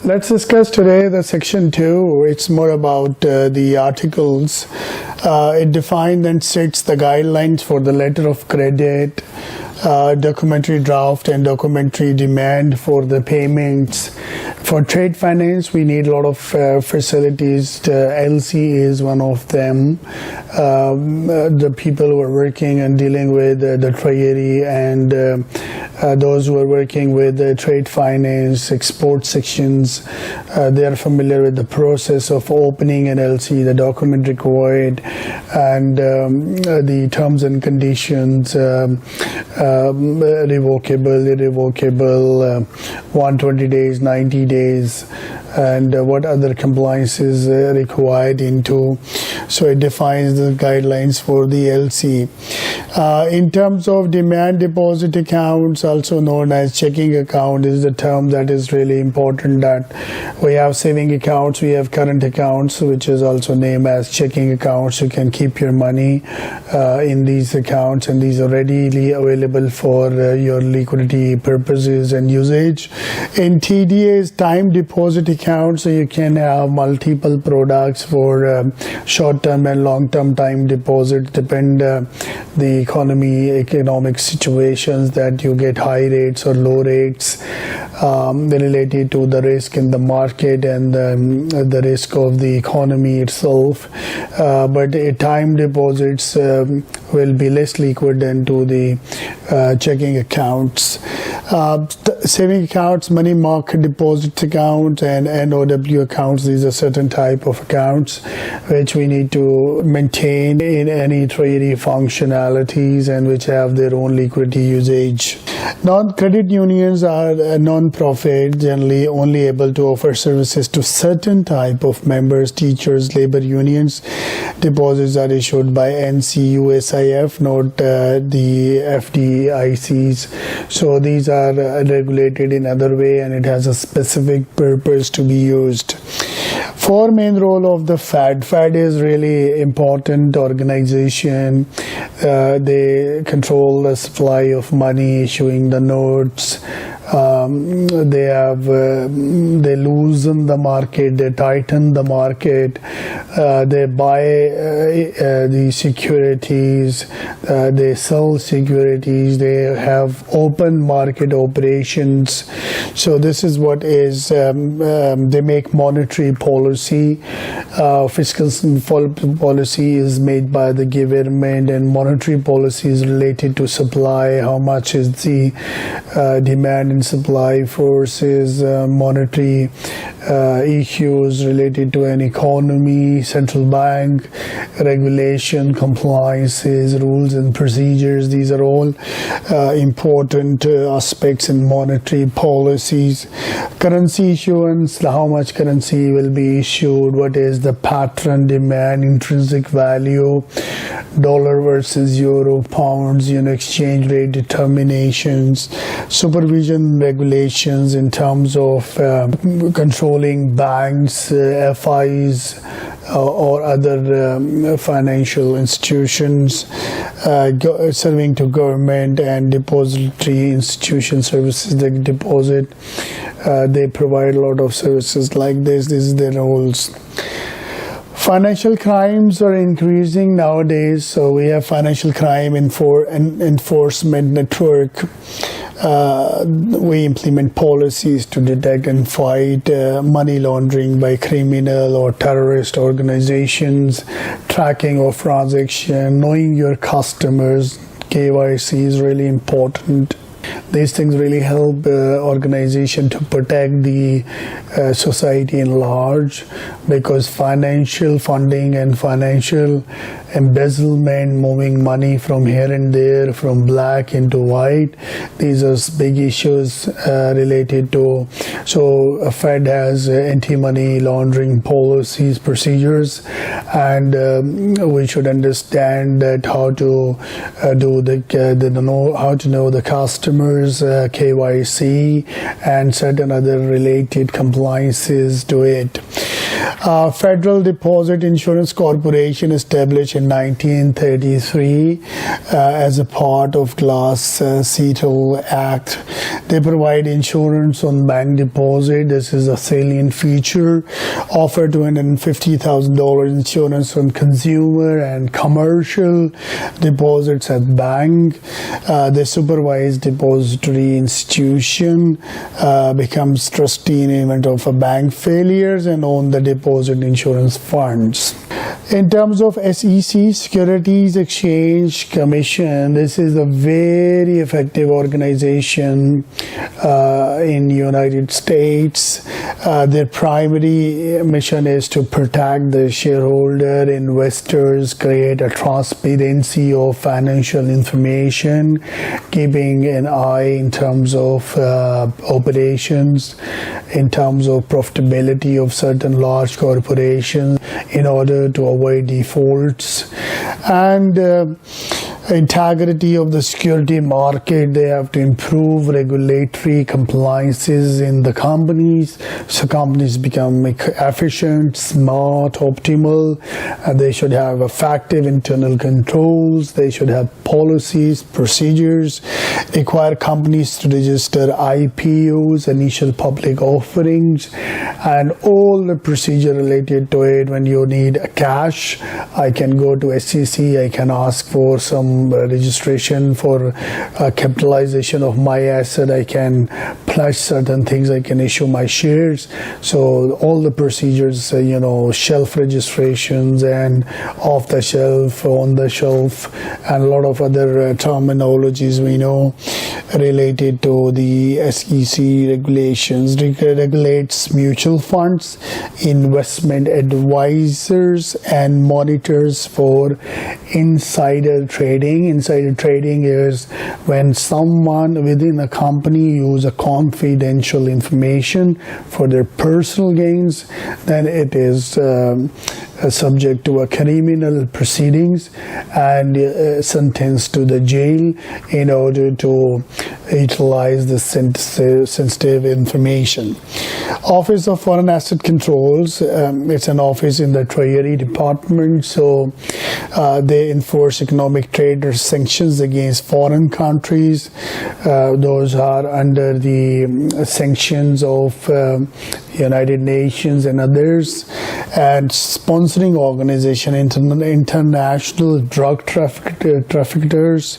Let's discuss today the section 2. It's more about the articles. It defines and sets the guidelines for the letter of credit, documentary draft and documentary demand for the payments. For trade finance, we need a lot of facilities. LC is one of them. The people who are working and dealing with the Treasury and those who are working with trade finance, export sections, they are familiar with the process of opening an LC, the document required, and the terms and conditions, revocable, irrevocable, 120 days, 90 days, and what other compliance is required into. So it defines the guidelines for the LC. In terms of demand deposit accounts, also known as checking account, is the term that is really important. That we have saving accounts, we have current accounts, which is also named as checking accounts. You can keep your money in these accounts, and these are readily available for your liquidity purposes and usage. In TDAs, time deposit accounts, so you can have multiple products for short-term and long-term time deposit, depend the economic situations that you get high rates or low rates related to the risk in the market and the risk of the economy itself. But time deposits will be less liquid than to the checking accounts. Saving accounts, money market deposit accounts, and NOW accounts, these are certain type of accounts which we need to maintain in any treasury functionalities and which have their own liquidity usage. Non-credit unions are non-profit, generally only able to offer services to certain type of members, teachers, labor unions. Deposits are issued by NCUSIF, not the FDICs. So these are regulated in other way, and it has a specific purpose to be used. Four main role of the Fed. Fed is really important organization. They control the supply of money, issuing the notes. They loosen the market, they tighten the market, they buy the securities, they sell securities, they have open market operations. So this is what is, they make monetary policy. Fiscal policy is made by the government, and monetary policy is related to supply, how much is the demand and supply forces, monetary issues related to an economy, central bank, regulation, compliances, rules and procedures. These are all important aspects in monetary policies. Currency issuance, how much currency will be issued, what is the pattern, demand, intrinsic value, dollar versus euro, pounds, exchange rate determinations, supervision regulations in terms of controlling banks, FIs, or other financial institutions, serving to government and depository institution services like deposit. They provide a lot of services like this. This is their roles. Financial crimes are increasing nowadays, so we have financial crime enforcement network. We implement policies to detect and fight money laundering by criminal or terrorist organizations, tracking of transaction, knowing your customers. KYC is really important. These things really help organization to protect the society in large, because financial funding and financial embezzlement, moving money from here and there, from black into white, these are big issues related to. So Fed has anti-money laundering policies, procedures, and we should understand that how to how to know the customers, KYC, and certain other related compliances to it. Federal Deposit Insurance Corporation established in 1933 as a part of CTP Act. They provide insurance on bank deposit. This is a salient feature. Offer $250,000 insurance on consumer and commercial deposits at bank. They supervise depository institution, becomes trustee in event of a bank failures, and own the deposit insurance funds. In terms of SEC, Securities Exchange Commission, this is a very effective organization in United States. Their primary mission is to protect the shareholder, investors, create a transparency of financial information, keeping an eye in terms of operations, in terms of profitability of certain large corporations in order to avoid defaults, and integrity of the security market. They have to improve regulatory compliances in the companies, so companies become efficient, smart, optimal. They should have effective internal controls. They should have policies, procedures, require companies to register IPOs, initial public offerings, and all the procedure related to it. When you need cash, I can go to SEC, I can ask for some registration for capitalization of my asset. I can pledge certain things. I can issue my shares. So all the procedures, shelf registrations and off the shelf, on the shelf, and a lot of other terminologies we know related to the SEC regulations. Regulates mutual funds, investment advisors, and monitors for insider trading. Insider trading is when someone within a company uses confidential information for their personal gains, then it is subject to a criminal proceedings and sentenced to the jail in order to utilize the sensitive information. Office of Foreign Asset Controls, it's an office in the Treasury Department, so they enforce economic trade sanctions against foreign countries. Those are under the sanctions of United Nations and others. And sponsoring organization, international drug traffickers,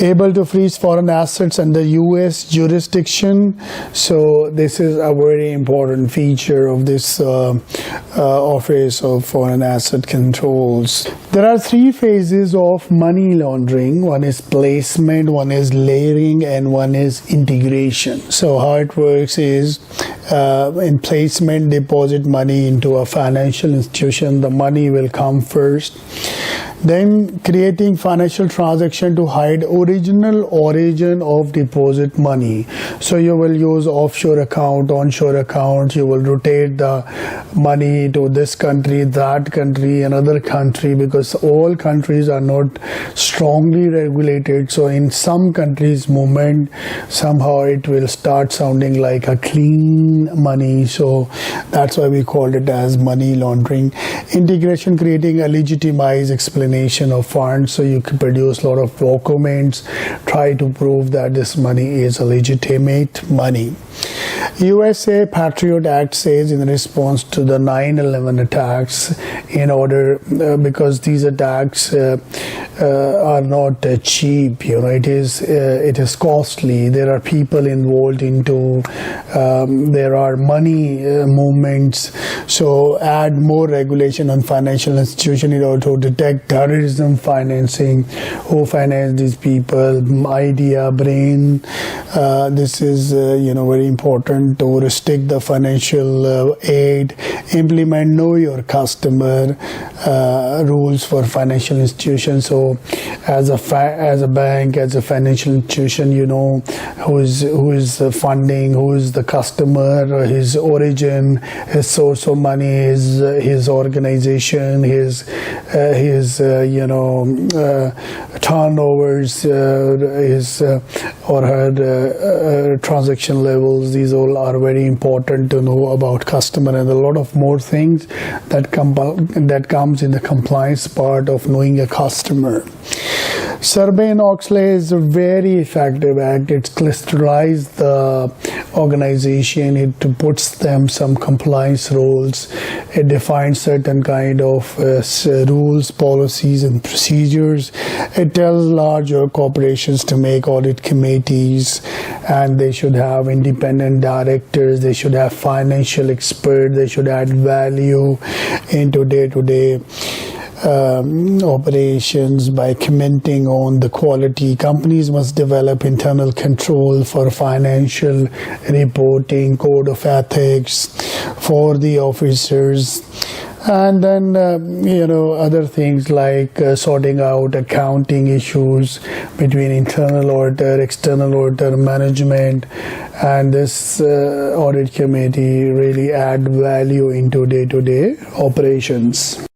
able to freeze foreign assets under U.S. jurisdiction. So this is a very important feature of this Office of Foreign Asset Controls. There are three phases of money laundering. One is placement, one is layering, and one is integration. So how it works is in placement, deposit money into a financial institution. The money will come first. Then creating financial transaction to hide original origin of deposit money. So you will use offshore account, onshore account. You will rotate the money to this country, that country, another country, because all countries are not strongly regulated. So in some countries movement, somehow it will start sounding like a clean money. So that's why we called it as money laundering. Integration, creating a legitimized explanation of funds, so you can produce a lot of documents, try to prove that this money is a legitimate money. USA Patriot Act says in response to the 9/11 attacks, in order because these attacks are not cheap, it is costly. There are people involved into there are money movements, so add more regulation on financial institution in order to detect terrorism financing, who finance these people, idea, brain. This is very important to restrict the financial aid, implement know your customer rules for financial institutions. So as a bank, as a financial institution, who is funding, who is the customer, his origin, his source of money, his organization, his turnovers, or her transaction levels. These all are very important to know about customer, and a lot of more things that comes in the compliance part of knowing a customer. Sarbanes-Oxley is a very effective act. It clusterized the organization. It puts them some compliance rules. It defines certain kind of rules, policies, and procedures. It tells larger corporations to make audit committees, and they should have independent directors. They should have financial experts. They should add value into day-to-day operations by commenting on the quality. Companies must develop internal control for financial reporting, code of ethics for the officers, and then other things like sorting out accounting issues between internal auditor, external auditor, management, and this audit committee really add value into day-to-day operations.